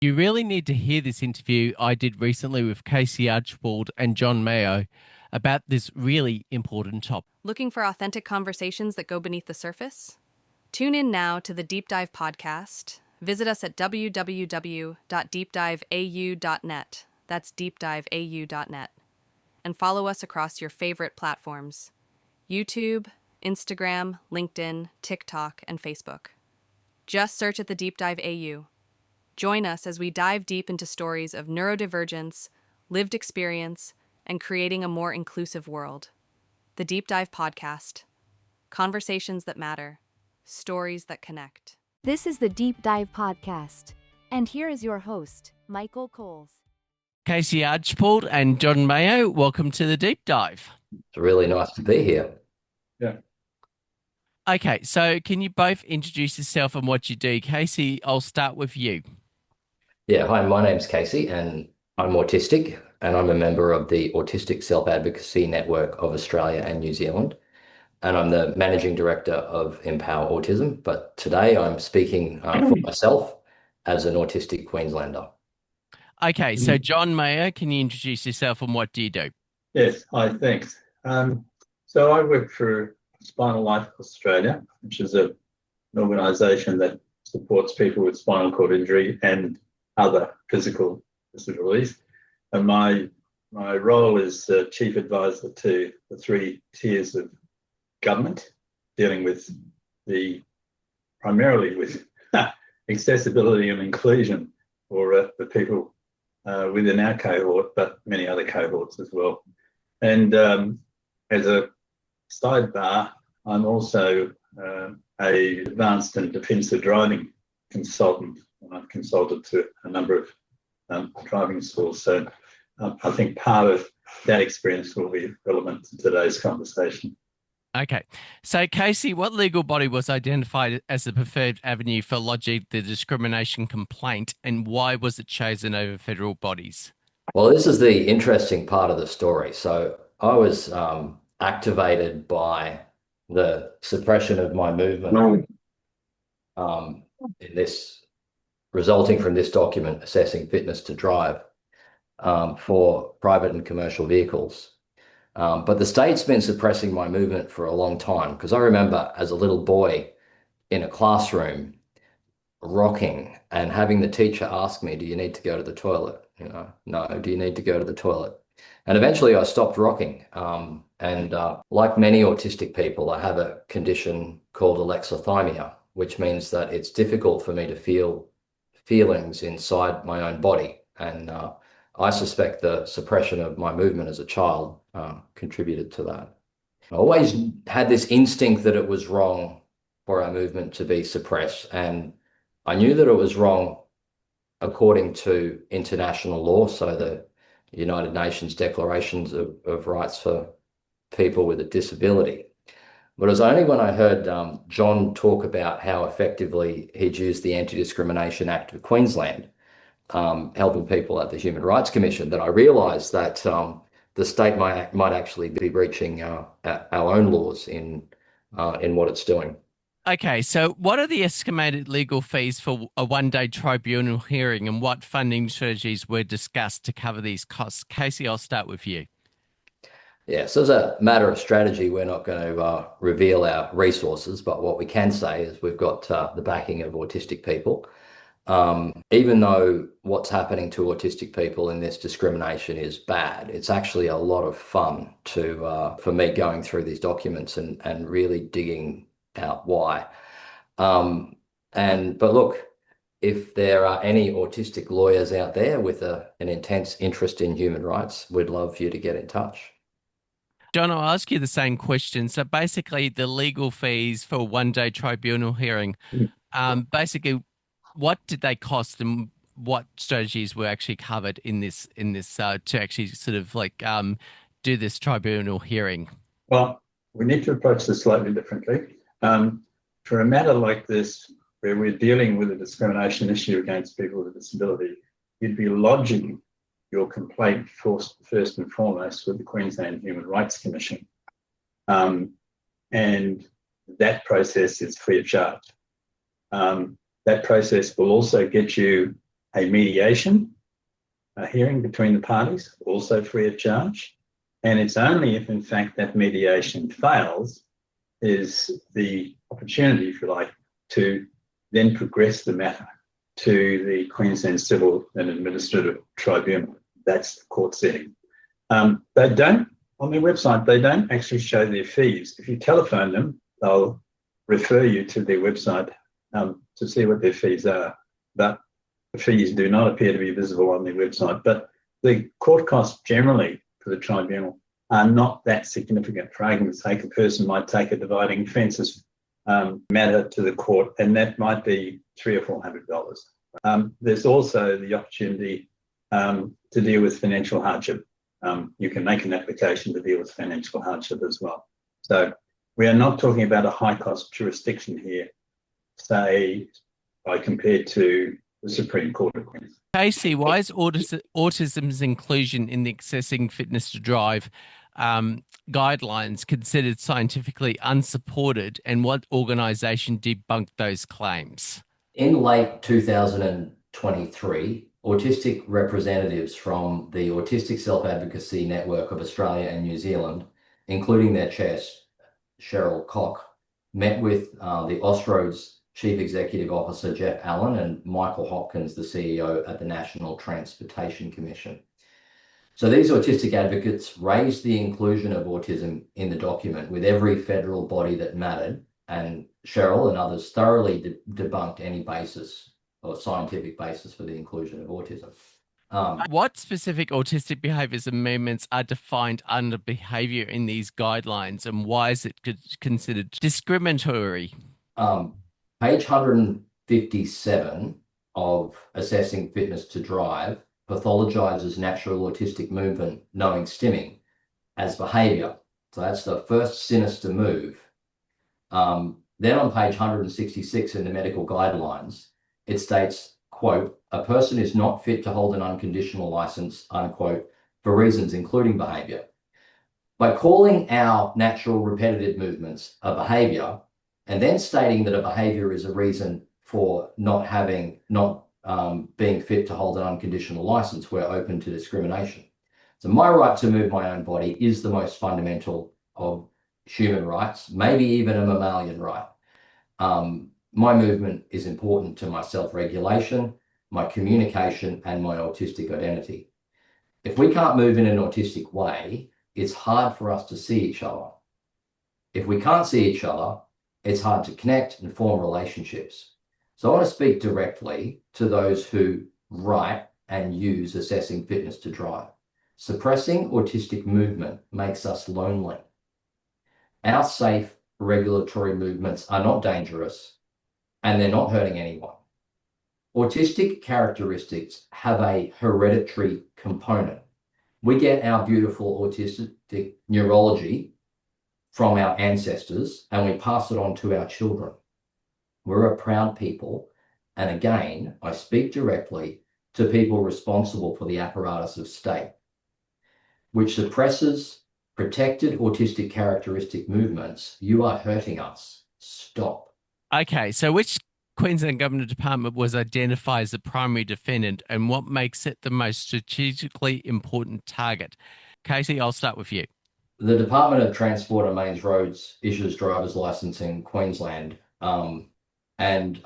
You really need to hear this interview I did recently with Casey Archibald and John Mayo about this really important topic. Looking for authentic conversations that go beneath the surface? Tune in now to the Deep Dive podcast. Visit us at www.deepdiveau.net. That's deepdiveau.net. And follow us across your favorite platforms: YouTube, Instagram, LinkedIn, TikTok, and Facebook. Just search at the Deep Dive AU. Join us as we dive deep into stories of neurodivergence, lived experience, and creating a more inclusive world. The Deep Dive Podcast. Conversations that matter. Stories that connect. This is the Deep Dive Podcast. And here is your host, Michael Coles. Casey Archibald and John Mayo, welcome to the Deep Dive. It's really nice to be here. Yeah. Okay, so can you both introduce yourself and what you do? Casey, I'll start with you. Yeah, hi, my name's Casey and I'm autistic and I'm a member of the Autistic Self-Advocacy Network of Australia and New Zealand. And I'm the Managing Director of Empower Autism. But today I'm speaking for myself as an autistic Queenslander. Okay, so John Mayo, can you introduce yourself and what do you do? Yes. Hi. Thanks. So I work for Spinal Life Australia, which is an organisation that supports people with spinal cord injury and other physical disabilities. And my role is chief advisor to the three tiers of government, dealing with primarily with accessibility and inclusion for the people within our cohort, but many other cohorts as well. And as a sidebar, I'm also a advanced and defensive driving consultant, and I've consulted to a number of driving schools. So I think part of that experience will be relevant to today's conversation. Okay, so Casey, what legal body was identified as the preferred avenue for lodging the discrimination complaint, and why was it chosen over federal bodies? Well, this is the interesting part of the story. So I was activated by the suppression of my movement in this, resulting from this document assessing fitness to drive for private and commercial vehicles. But the state's been suppressing my movement for a long time, because I remember as a little boy in a classroom rocking and having the teacher ask me, do you need to go to the toilet? No, do you need to go to the toilet? And eventually I stopped rocking. Like many autistic people, I have a condition called alexithymia, which means that it's difficult for me to feel feelings inside my own body. And I suspect the suppression of my movement as a child contributed to that. I always had this instinct that it was wrong for our movement to be suppressed, and I knew that it was wrong according to international law, so the United Nations Declarations of Rights for People with a Disability. But it was only when I heard John talk about how effectively he'd used the Anti-Discrimination Act of Queensland, helping people at the Human Rights Commission, that I realised that the state might actually be breaching our own laws in what it's doing. Okay, so what are the estimated legal fees for a one-day tribunal hearing, and what funding strategies were discussed to cover these costs? Casey, I'll start with you. Yeah, so as a matter of strategy, we're not going to reveal our resources, but what we can say is we've got the backing of autistic people. Even though what's happening to autistic people in this discrimination is bad, it's actually a lot of fun for me going through these documents and really digging out why. But look, if there are any autistic lawyers out there with an intense interest in human rights, we'd love for you to get in touch. John, I'll ask you the same question. So basically the legal fees for a one-day tribunal hearing, basically what did they cost and what strategies were actually covered in this to actually sort of like do this tribunal hearing? Well, we need to approach this slightly differently. For a matter like this, where we're dealing with a discrimination issue against people with a disability, you'd be lodging your complaint first and foremost with the Queensland Human Rights Commission. And that process is free of charge. That process will also get you a mediation, a hearing between the parties, also free of charge. And it's only if, in fact, that mediation fails is the opportunity, if you like, to then progress the matter to the Queensland Civil and Administrative Tribunal. That's the court setting. They don't, on their website, they don't actually show their fees. If you telephone them, they'll refer you to their website to see what their fees are. But the fees do not appear to be visible on their website. But the court costs generally for the tribunal are not that significant. For argument's sake, a person might take a dividing fences matter to the court, and that might be $300 or $400. There's also the opportunity to deal with financial hardship. You can make an application to deal with financial hardship as well. So we are not talking about a high-cost jurisdiction here, say, by compared to the Supreme Court of Queensland. Casey, why is autism's inclusion in the Assessing Fitness to Drive guidelines considered scientifically unsupported, and what organisation debunked those claims? In late 2023, autistic representatives from the Autistic Self-Advocacy Network of Australia and New Zealand, including their chair, Cheryl Koch, met with the Austroads Chief Executive Officer Jeff Allen and Michael Hopkins, the CEO at the National Transportation Commission. So these autistic advocates raised the inclusion of autism in the document with every federal body that mattered, and Cheryl and others thoroughly debunked any basis or scientific basis for the inclusion of autism. What specific autistic behaviours and movements are defined under behaviour in these guidelines, and why is it considered discriminatory? Page 157 of Assessing Fitness to Drive pathologizes natural autistic movement, knowing stimming, as behaviour. So that's the first sinister move. Then on page 166 in the medical guidelines, it states, quote, "A person is not fit to hold an unconditional license," unquote, "for reasons including behaviour." By calling our natural repetitive movements a behaviour, and then stating that a behaviour is a reason for not being fit to hold an unconditional license, we're open to discrimination. So my right to move my own body is the most fundamental of human rights, maybe even a mammalian right. My movement is important to my self-regulation, my communication, and my autistic identity. If we can't move in an autistic way, it's hard for us to see each other. If we can't see each other, it's hard to connect and form relationships. So I want to speak directly to those who write and use Assessing Fitness to Drive. Suppressing autistic movement makes us lonely. Our safe regulatory movements are not dangerous, and they're not hurting anyone. Autistic characteristics have a hereditary component. We get our beautiful autistic neurology from our ancestors, and we pass it on to our children. We're a proud people, and again, I speak directly to people responsible for the apparatus of state, which suppresses protected autistic characteristic movements. You are hurting us. Stop. Okay, so which Queensland Government Department was identified as the primary defendant, and what makes it the most strategically important target? Casey, I'll start with you. The Department of Transport and Mains Roads issues driver's licence in Queensland, and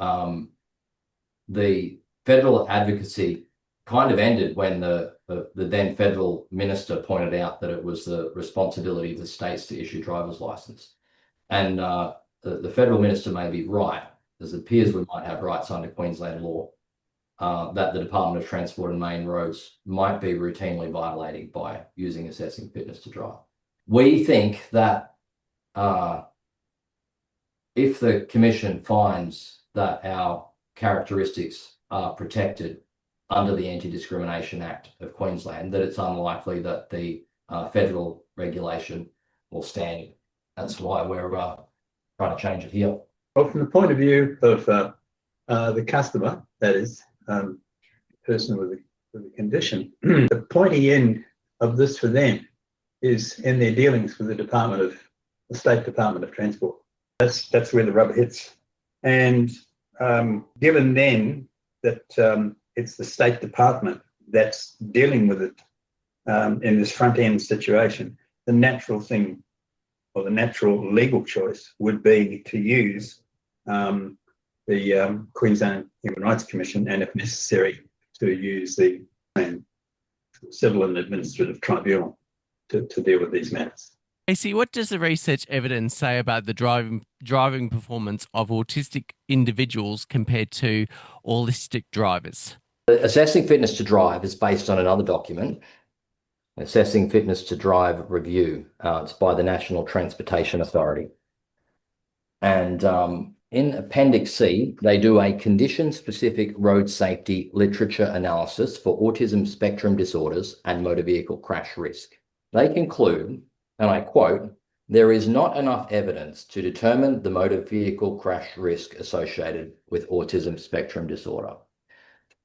the federal advocacy kind of ended when the then federal minister pointed out that it was the responsibility of the states to issue driver's licence. And the federal minister may be right, as it appears we might have rights under Queensland law, that the Department of Transport and Main Roads might be routinely violating by using Assessing Fitness to Drive. We think that if the Commission finds that our characteristics are protected under the Anti-Discrimination Act of Queensland, that it's unlikely that the federal regulation will stand. That's why we're trying to change it here. Well, from the point of view of the customer, that is, the person with a condition, the pointy end of this for them is in their dealings with the State Department of Transport. That's where the rubber hits. And given then that it's the State Department that's dealing with it in this front end situation. The natural thing, or the natural legal choice, would be to use the Queensland Human Rights Commission, and if necessary, to use the Civil and Administrative Tribunal to deal with these matters. Casey, what does the research evidence say about the driving performance of autistic individuals compared to autistic drivers? Assessing fitness to drive is based on another document, Assessing Fitness to Drive Review. It's by the National Transportation Authority. And in Appendix C, they do a condition-specific road safety literature analysis for autism spectrum disorders and motor vehicle crash risk. They conclude, and I quote, "There is not enough evidence to determine the motor vehicle crash risk associated with autism spectrum disorder."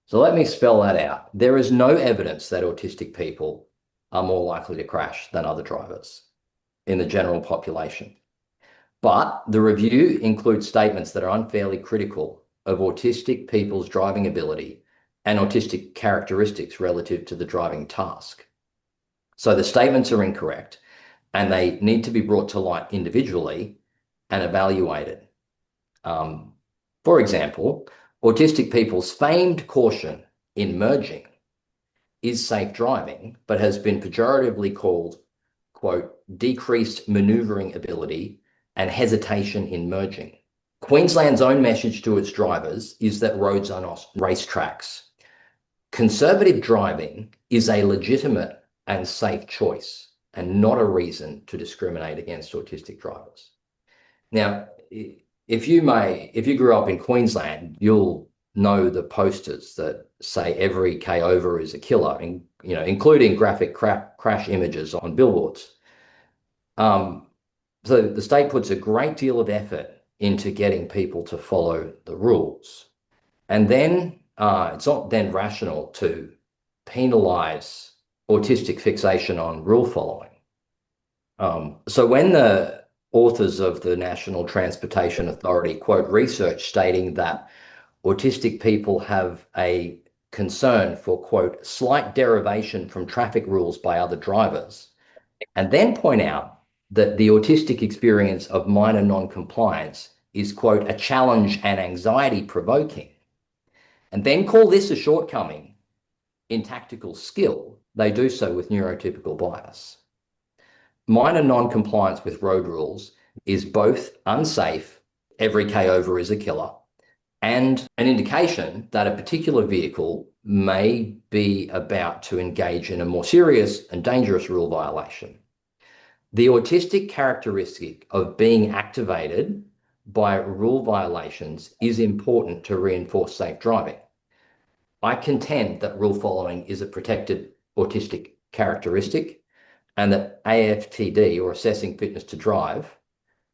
So let me spell that out. There is no evidence that autistic people are more likely to crash than other drivers in the general population. But the review includes statements that are unfairly critical of autistic people's driving ability and autistic characteristics relative to the driving task. So the statements are incorrect, and they need to be brought to light individually and evaluated. For example, autistic people's famed caution in merging is safe driving, but has been pejoratively called, quote, decreased manoeuvring ability and hesitation in merging. Queensland's own message to its drivers is that roads are not racetracks. Conservative driving is a legitimate and safe choice and not a reason to discriminate against autistic drivers. Now, if you grew up in Queensland, you'll know the posters that say every K over is a killer, and including graphic crash images on billboards. So the state puts a great deal of effort into getting people to follow the rules, and then it's not then rational to penalise autistic fixation on rule following. So when the authors of the National Transportation Authority quote research stating that autistic people have a concern for, quote, slight derivation from traffic rules by other drivers, and then point out that the autistic experience of minor non-compliance is, quote, a challenge and anxiety provoking, and then call this a shortcoming in tactical skill, they do so with neurotypical bias. Minor non-compliance with road rules is both unsafe, every K over is a killer, and an indication that a particular vehicle may be about to engage in a more serious and dangerous rule violation. The autistic characteristic of being activated by rule violations is important to reinforce safe driving. I contend that rule following is a protected autistic characteristic, and that AFTD, or assessing fitness to drive,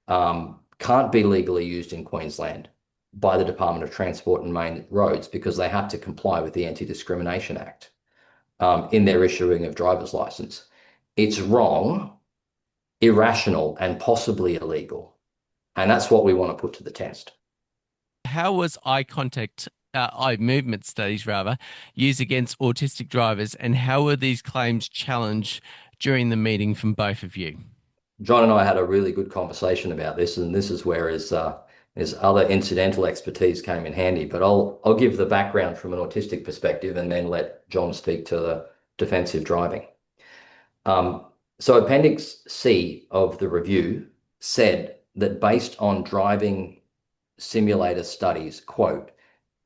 can't be legally used in Queensland by the Department of Transport and Main Roads because they have to comply with the Anti-Discrimination Act in their issuing of driver's license. It's wrong, irrational, and possibly illegal. And that's what we want to put to the test. How was eye movement studies used against autistic drivers, and how were these claims challenged during the meeting from both of you? John and I had a really good conversation about this, and this is where his other incidental expertise came in handy. But I'll give the background from an autistic perspective and then let John speak to the defensive driving. So Appendix C of the review said that based on driving simulator studies, quote,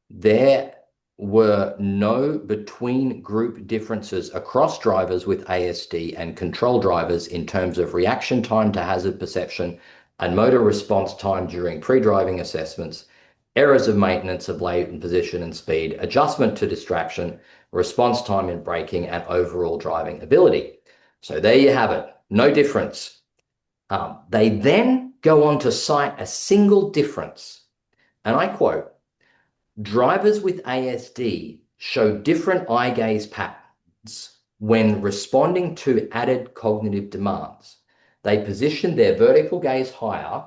there were no between group differences across drivers with ASD and control drivers in terms of reaction time to hazard perception and motor response time during pre-driving assessments, errors of maintenance of latent position and speed, adjustment to distraction, response time in braking, and overall driving ability. So there you have it, no difference. They then go on to cite a single difference, and I quote, drivers with ASD show different eye gaze patterns when responding to added cognitive demands. They position their vertical gaze higher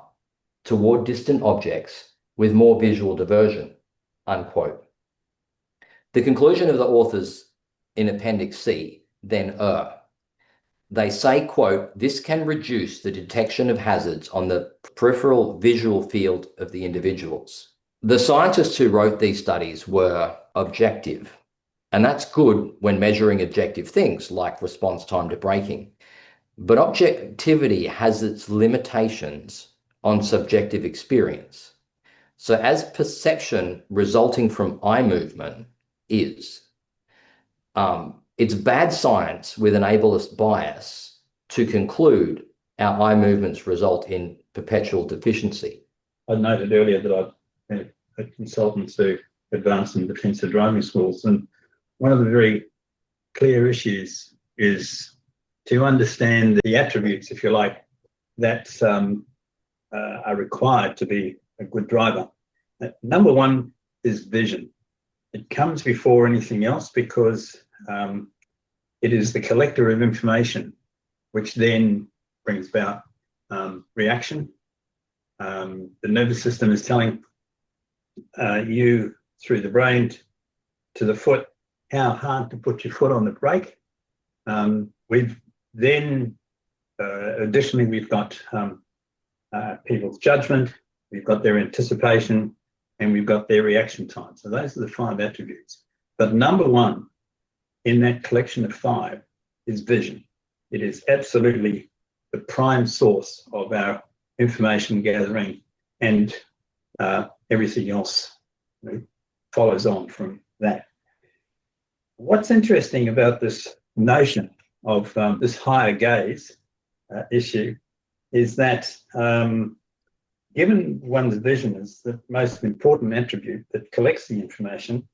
toward distant objects with more visual diversion, unquote. The conclusion of the authors in Appendix C then are, they say, quote, this can reduce the detection of hazards on the peripheral visual field of the individuals. The scientists who wrote these studies were objective, and that's good when measuring objective things like response time to braking. But objectivity has its limitations on subjective experience. So as perception resulting from eye movement is, it's bad science with an ableist bias to conclude our eye movements result in perpetual deficiency. I noted earlier that I've been a consultant to advanced and defensive driving schools, and one of the very clear issues is to understand the attributes, if you like, that are required to be a good driver. Number one is vision. It comes before anything else because it is the collector of information which then brings about reaction. The nervous system is telling you through the brain to the foot how hard to put your foot on the brake. We've then, additionally, we've got people's judgment, we've got their anticipation, and we've got their reaction time. So those are the 5 attributes. But number one in that collection of 5 is vision. It is absolutely the prime source of our information gathering, and everything else follows on from that. What's interesting about this notion of this higher gaze issue is that given one's vision is the most important attribute that collects the information,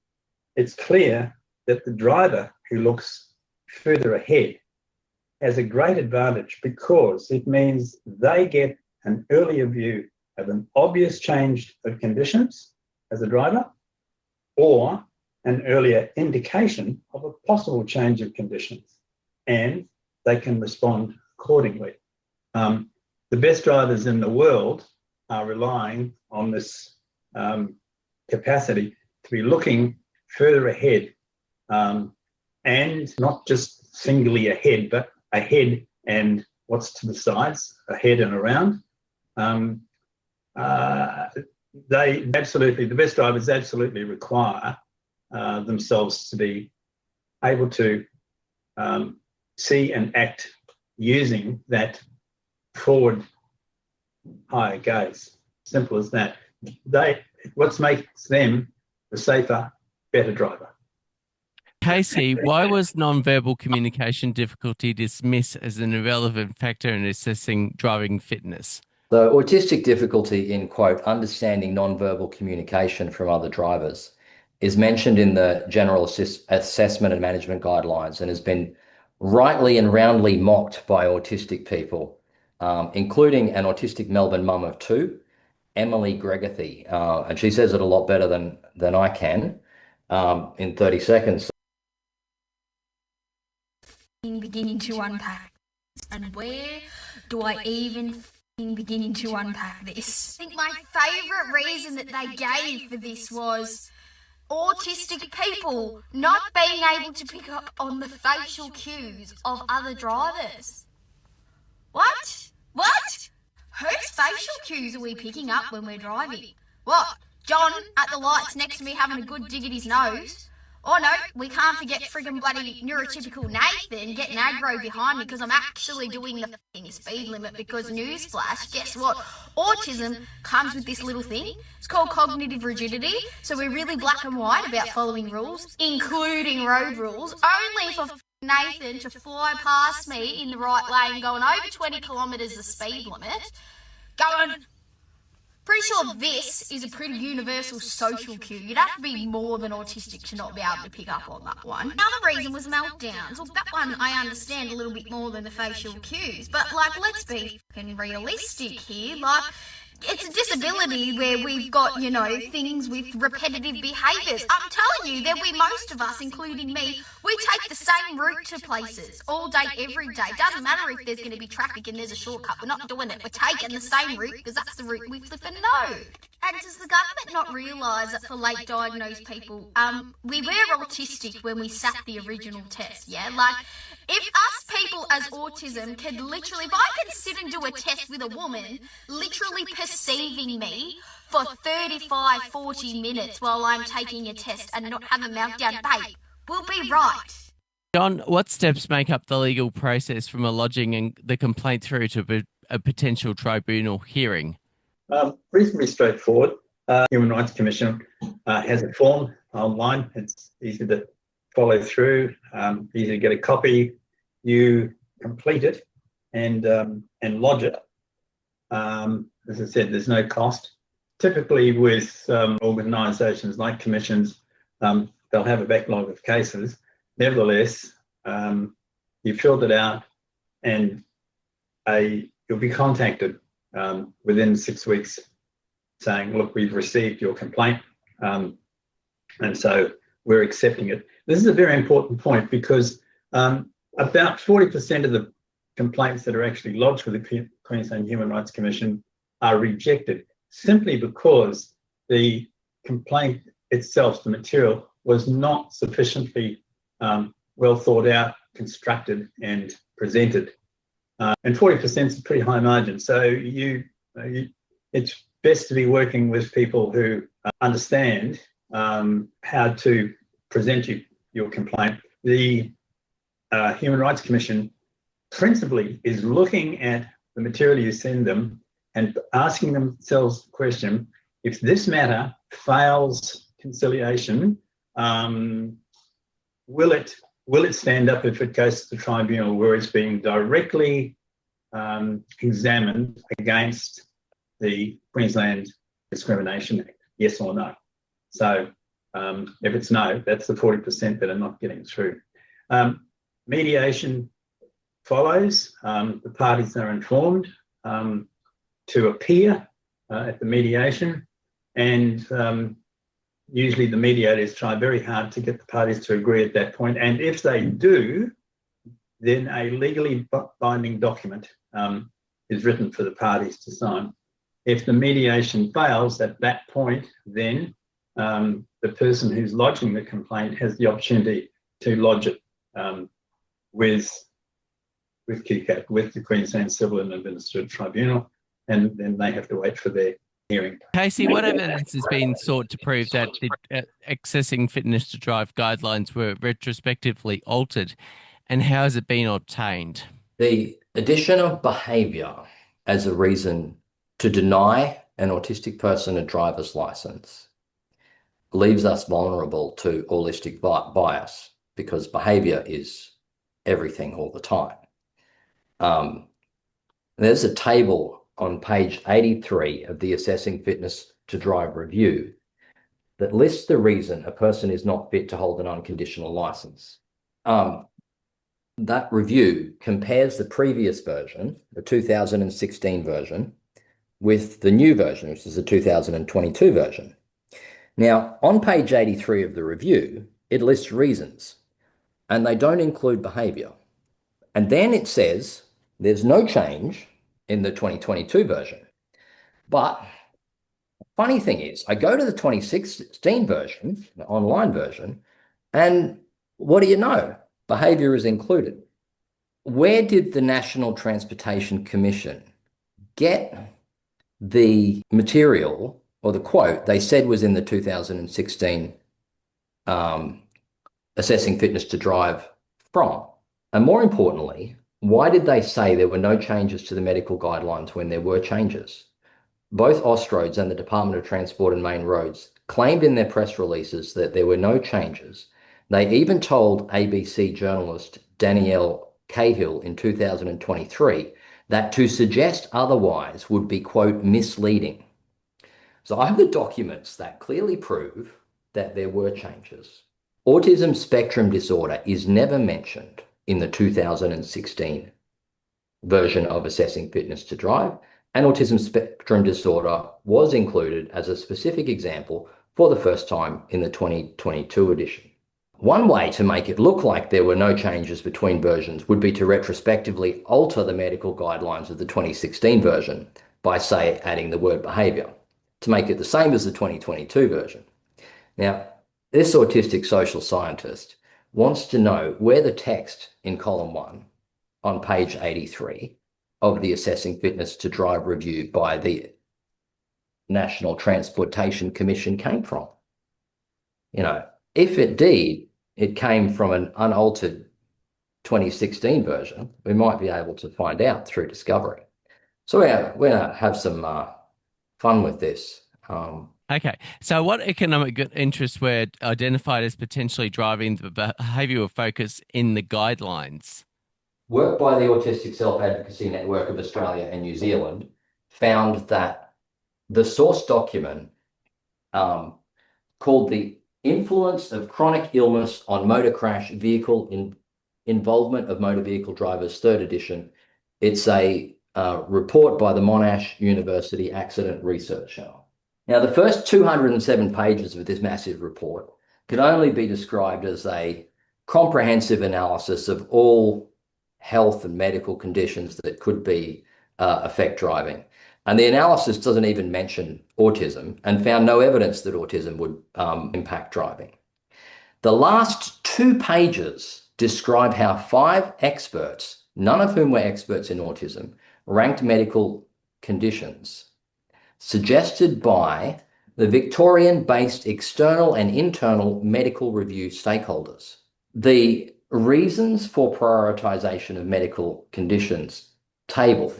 it's clear that the driver who looks further ahead has a great advantage because it means they get an earlier view of an obvious change of conditions as a driver, or an earlier indication of a possible change of conditions, and they can respond accordingly. The best drivers in the world are relying on this capacity to be looking further ahead, and not just singly ahead, but ahead and what's to the sides, ahead and around. The best drivers absolutely require themselves to be able to see and act using that forward higher gaze. Simple as that. What makes them the safer, better driver. Casey, why was nonverbal communication difficulty dismissed as an irrelevant factor in assessing driving fitness? The autistic difficulty in, quote, understanding nonverbal communication from other drivers is mentioned in the General Assessment and Management Guidelines and has been rightly and roundly mocked by autistic people, including an autistic Melbourne mum of 2, Emily Gregathy, and she says it a lot better than I can in 30 seconds. Beginning to unpack, and where do I even beginning to unpack this? I think my favourite reason that they gave for this was autistic people not being able to pick up on the facial cues of other drivers. What? Whose facial cues are we picking up when we're driving? What? John at the lights next to me having a good dig at his nose? Oh no, we can't forget friggin' bloody neurotypical Nathan getting aggro behind me because I'm actually doing the fucking speed limit because newsflash, guess what? Autism comes with this little thing. It's called cognitive rigidity. So we're really black and white about following rules, including road rules, only for Nathan to fly past me in the right lane going over 20 kilometres the speed limit, going... Pretty sure this is a pretty universal social cue. You'd have to be more than autistic to not be able to pick up on that one. Another reason was meltdowns. Well, that one I understand a little bit more than the facial cues. But, let's be fucking realistic here. It's a disability where we've got, things with repetitive behaviours. I'm telling you, there'll be most of us, including me, we take the same route to places all day, every day. Doesn't matter if there's going to be traffic and there's a shortcut. We're not doing it. We're taking the same route because that's the route we flipping know. And does the government not realise that for late diagnosed people, we were autistic when we sat the original test, yeah? Like, if us people as autism could literally, if I could sit and do a test with a woman, literally perceiving me for 35, 40 minutes while I'm taking a test and not have a meltdown, babe, we'll be right. John, what steps make up the legal process from a lodging and the complaint through to a potential tribunal hearing? Reasonably straightforward. Human Rights Commission has a form online. It's easy to follow through, easy to get a copy. You complete it and lodge it. As I said, there's no cost. Typically with organisations like commissions, they'll have a backlog of cases. Nevertheless, you filled it out and you'll be contacted within 6 weeks saying, look, we've received your complaint, and so we're accepting it. This is a very important point because about 40% of the complaints that are actually lodged with the Queensland Human Rights Commission are rejected simply because the complaint itself, the material, was not sufficiently well thought out, constructed and presented. And 40% is a pretty high margin. So it's best to be working with people who understand how to present your complaint. The Human Rights Commission principally is looking at the material you send them and asking themselves the question, if this matter fails conciliation, will it stand up if it goes to the tribunal where it's being directly examined against the Queensland Discrimination Act, yes or no? So if it's no, that's the 40% that are not getting through. Mediation follows. The parties are informed to appear at the mediation, and usually the mediators try very hard to get the parties to agree at that point. And if they do, then a legally binding document is written for the parties to sign. If the mediation fails at that point, then the person who's lodging the complaint has the opportunity to lodge it with QCAT, with the Queensland Civil and Administrative Tribunal, and then they have to wait for their hearing. Casey, what evidence has been sought to prove that the accessing fitness to drive guidelines were retrospectively altered, and how has it been obtained? The addition of behaviour as a reason to deny an autistic person a driver's licence leaves us vulnerable to holistic bias because behaviour is everything all the time. There's a table on page 83 of the Assessing Fitness to Drive review that lists the reason a person is not fit to hold an unconditional licence. That review compares the previous version, the 2016 version, with the new version, which is the 2022 version. Now, on page 83 of the review, it lists reasons, and they don't include behaviour. And then it says there's no change in the 2022 version. But funny thing is, I go to the 2016 version, the online version, and what do you know? Behaviour is included. Where did the National Transportation Commission get the material or the quote they said was in the 2016 Assessing Fitness to Drive from? And more importantly, why did they say there were no changes to the medical guidelines when there were changes? Both Austroads and the Department of Transport and Main Roads claimed in their press releases that there were no changes. They even told ABC journalist Danielle Cahill in 2023 that to suggest otherwise would be, quote, misleading. So I have the documents that clearly prove that there were changes. Autism spectrum disorder is never mentioned in the 2016 version of Assessing Fitness to Drive, and autism spectrum disorder was included as a specific example for the first time in the 2022 edition. One way to make it look like there were no changes between versions would be to retrospectively alter the medical guidelines of the 2016 version by, say, adding the word behaviour. to make it the same as the 2022 version. Now, this autistic social scientist wants to know where the text in column 1 on page 83 of the Assessing Fitness to Drive review by the National Transportation Commission came from. You know, if indeed it came from an unaltered 2016 version, we might be able to find out through discovery. So we're going to have some fun with this. Okay, so what economic interests were identified as potentially driving the behavioural focus in the guidelines? Work by the Autistic Self-Advocacy Network of Australia and New Zealand found that the source document called The Influence of Chronic Illness on Motor Crash Vehicle Involvement of Motor Vehicle Drivers, 3rd edition. It's a report by the Monash University Accident Research Center. Now, the first 207 pages of this massive report could only be described as a comprehensive analysis of all health and medical conditions that could be affect driving. And the analysis doesn't even mention autism and found no evidence that autism would impact driving. The last 2 pages describe how 5 experts, none of whom were experts in autism, ranked medical conditions suggested by the Victorian-based external and internal medical review stakeholders. The reasons for prioritisation of medical conditions table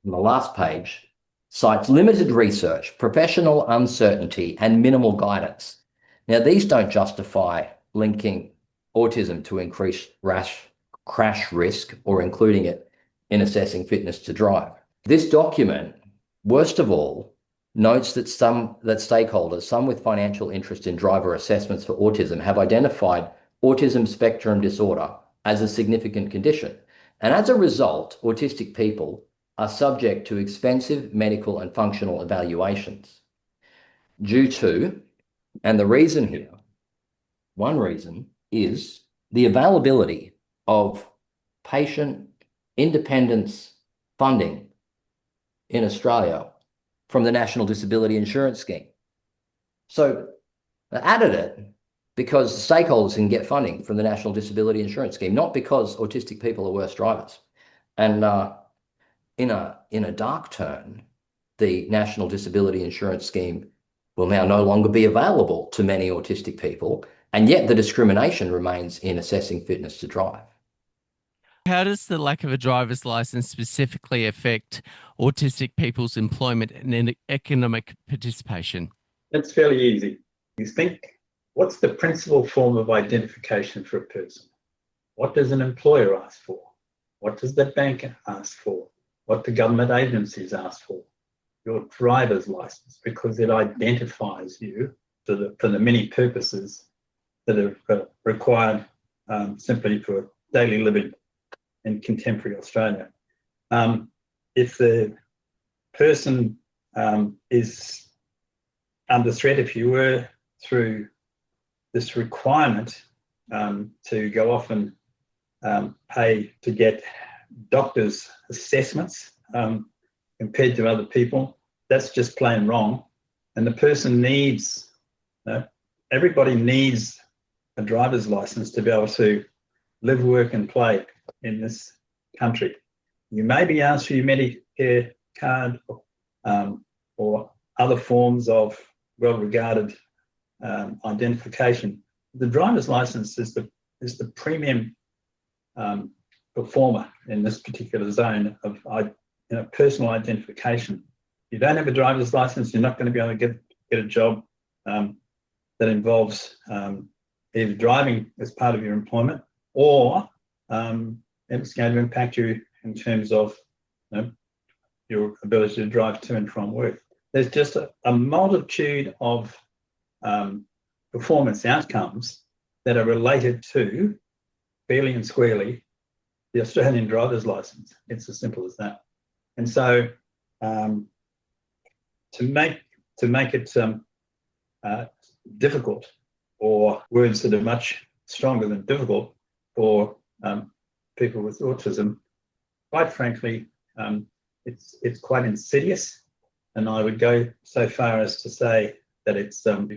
on the last page cites limited research, professional uncertainty, and minimal guidance. Now, these don't justify linking autism to increased crash risk or including it in assessing fitness to drive. This document, worst of all, notes that stakeholders, some with financial interest in driver assessments for autism, have identified autism spectrum disorder as a significant condition. And as a result, autistic people are subject to expensive medical and functional evaluations due to, and the reason here, one reason is the availability of patient independence funding in Australia from the National Disability Insurance Scheme. So they added it because the stakeholders can get funding from the National Disability Insurance Scheme, not because autistic people are worse drivers. And in a dark turn, the National Disability Insurance Scheme will now no longer be available to many autistic people, and yet the discrimination remains in assessing fitness to drive. How does the lack of a driver's license specifically affect autistic people's employment and economic participation? That's fairly easy. You think, what's the principal form of identification for a person? What does an employer ask for? What does the bank ask for? What do government agencies ask for? Your driver's license, because it identifies you for the many purposes that are required simply for daily living in contemporary Australia. If the person is under threat, if you were through this requirement to go off and pay to get doctors' assessments compared to other people, that's just plain wrong. And the person needs, everybody needs a driver's license to be able to live, work and play in this country. You may be asked for your Medicare card or other forms of well-regarded identification. The driver's license is the premium performer in this particular zone of personal identification. If you don't have a driver's license, you're not going to be able to get a job that involves either driving as part of your employment or it's going to impact you in terms of your ability to drive to and from work. There's just a multitude of performance outcomes that are related to, fairly and squarely, the Australian driver's license. It's as simple as that. And so to make it difficult, or words that are much stronger than difficult for people with autism, quite frankly, it's quite insidious. And I would go so far as to say that it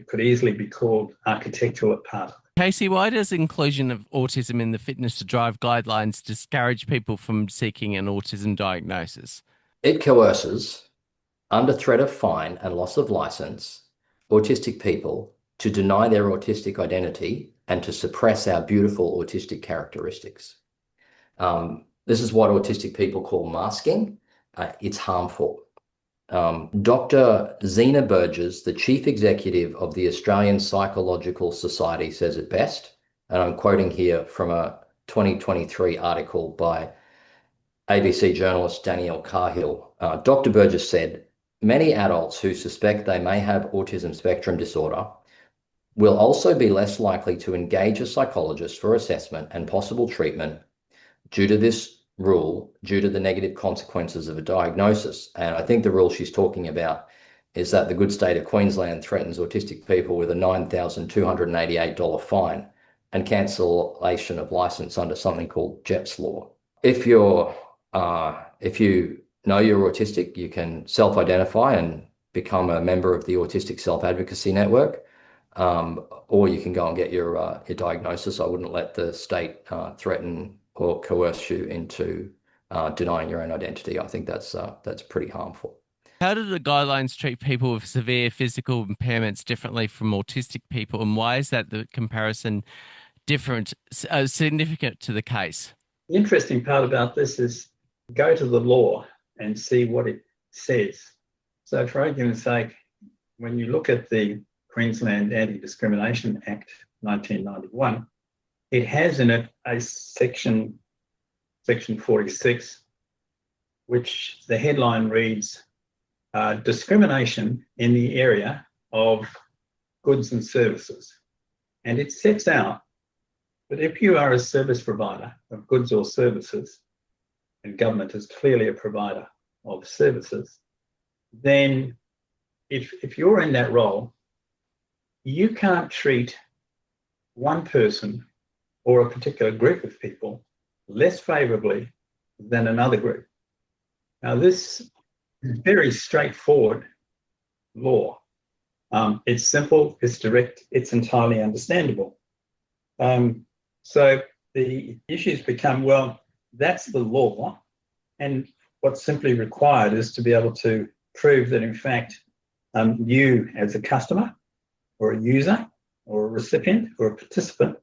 could easily be called architectural apartheid. Casey, why does inclusion of autism in the Fitness to Drive guidelines discourage people from seeking an autism diagnosis? It coerces, under threat of fine and loss of license, autistic people to deny their autistic identity and to suppress our beautiful autistic characteristics. This is what autistic people call masking. It's harmful. Dr. Zena Burgess, the chief executive of the Australian Psychological Society, says it best, and I'm quoting here from a 2023 article by ABC journalist Danielle Cahill. Dr. Burgess said, many adults who suspect they may have autism spectrum disorder will also be less likely to engage a psychologist for assessment and possible treatment due to this rule, due to the negative consequences of a diagnosis. And I think the rule she's talking about is that the good state of Queensland threatens autistic people with a $9,288 fine and cancellation of license under something called JETS law. If you know you're autistic, you can self-identify and become a member of the Autistic Self-Advocacy Network, or you can go and get your diagnosis. I wouldn't let the state threaten or coerce you into denying your own identity. I think that's pretty harmful. How do the guidelines treat people with severe physical impairments differently from autistic people, and why is that the comparison significant to the case? The interesting part about this is go to the law and see what it says. So for argument's sake, when you look at the Queensland Anti-Discrimination Act 1991, it has in it a section 46, which the headline reads, discrimination in the area of goods and services. And it sets out that if you are a service provider of goods or services, and government is clearly a provider of services, then if you're in that role, you can't treat one person or a particular group of people less favourably than another group. Now, this is very straightforward law. It's simple, it's direct, it's entirely understandable. So the issues become, well, that's the law, and what's simply required is to be able to prove that, in fact, you as a customer or a user or a recipient or a participant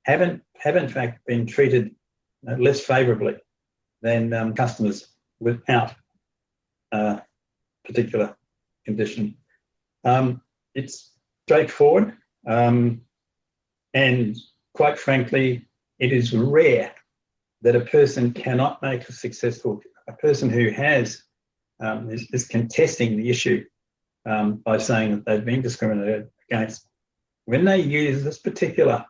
have in fact been treated less favourably than customers without a particular condition. It's straightforward, and quite frankly, it is rare that a person cannot make a person who has is contesting the issue by saying that they've been discriminated against. When they use this particular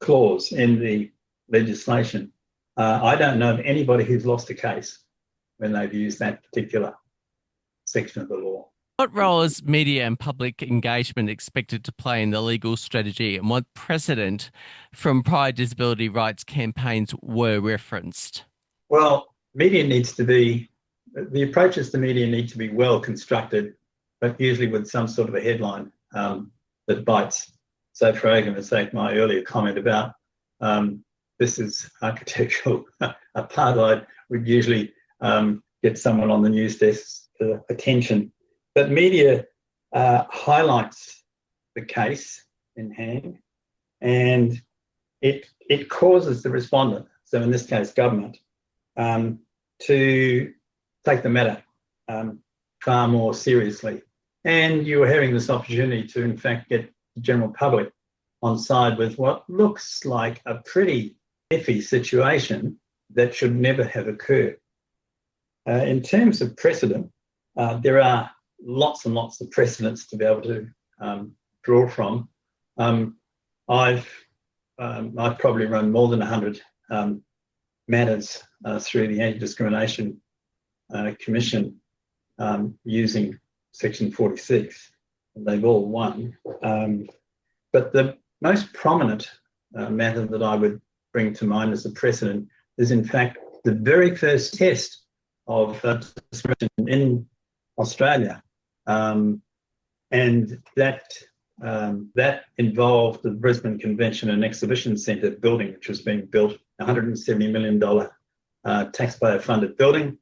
clause in the legislation, I don't know of anybody who's lost a case when they've used that particular section of the law. What role is media and public engagement expected to play in the legal strategy, and what precedent from prior disability rights campaigns were referenced? Well, the approaches to media need to be well constructed, but usually with some sort of a headline that bites. So for argument's sake, my earlier comment about this is architectural apartheid would usually get someone on the news desk's attention. But media highlights the case in hand, and it causes the respondent, so in this case government, to take the matter far more seriously. And you are having this opportunity to, in fact, get the general public on side with what looks like a pretty iffy situation that should never have occurred. In terms of precedent, there are lots and lots of precedents to be able to draw from. I've probably run more than 100 matters through the Anti-Discrimination Commission using Section 46, and they've all won. But the most prominent matter that I would bring to mind as a precedent is, in fact, the very first test of discrimination in Australia. And that involved the Brisbane Convention and Exhibition Centre building, which was being built, $170 million taxpayer-funded building.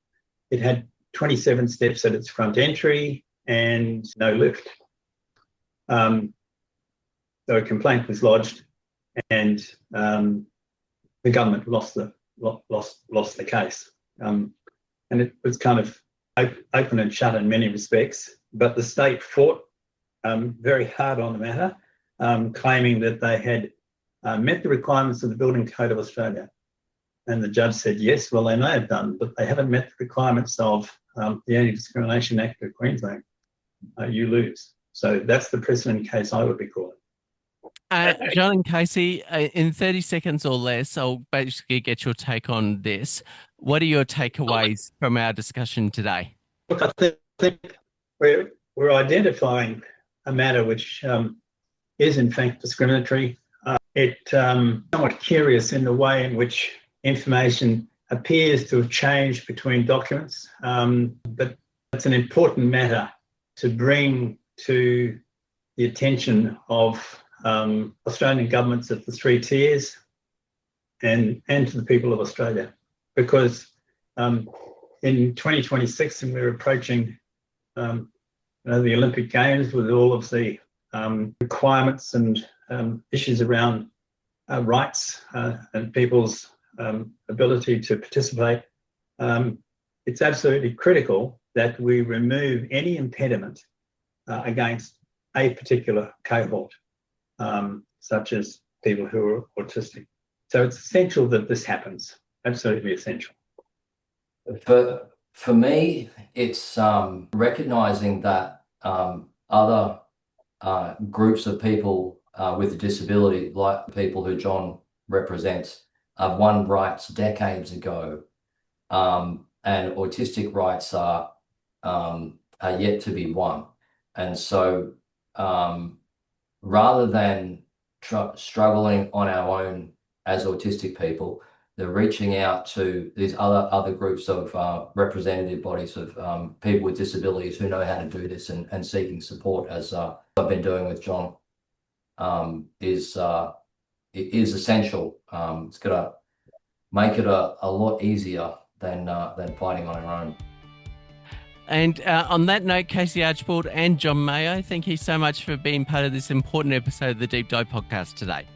It had 27 steps at its front entry and no lift. So a complaint was lodged, and the government lost the case. And it was kind of open and shut in many respects, but the state fought very hard on the matter, claiming that they had met the requirements of the Building Code of Australia. And the judge said, yes, well, they may have done, but they haven't met the requirements of the Anti-Discrimination Act of Queensland. You lose. So that's the precedent case I would be calling. John and Casey, in 30 seconds or less, I'll basically get your take on this. What are your takeaways from our discussion today? Look, I think we're identifying a matter which is in fact discriminatory. It's somewhat curious in the way in which information appears to have changed between documents, but it's an important matter to bring to the attention of Australian governments at the three tiers and to the people of Australia, because in 2026, and we're approaching the Olympic Games with all of the requirements and issues around rights and people's ability to participate, it's absolutely critical that we remove any impediment against a particular cohort, such as people who are autistic. So it's essential that this happens, absolutely essential. For me, it's recognising that other groups of people with a disability, like the people who John represents, won rights decades ago, and autistic rights are yet to be won. And so rather than struggling on our own as autistic people, they're reaching out to these other groups of representative bodies of people with disabilities who know how to do this, and seeking support, as I've been doing with John, is essential. It's going to make it a lot easier than fighting on our own. And on that note, Casey Archibald and John Mayo, thank you so much for being part of this important episode of the Deep Dive podcast today.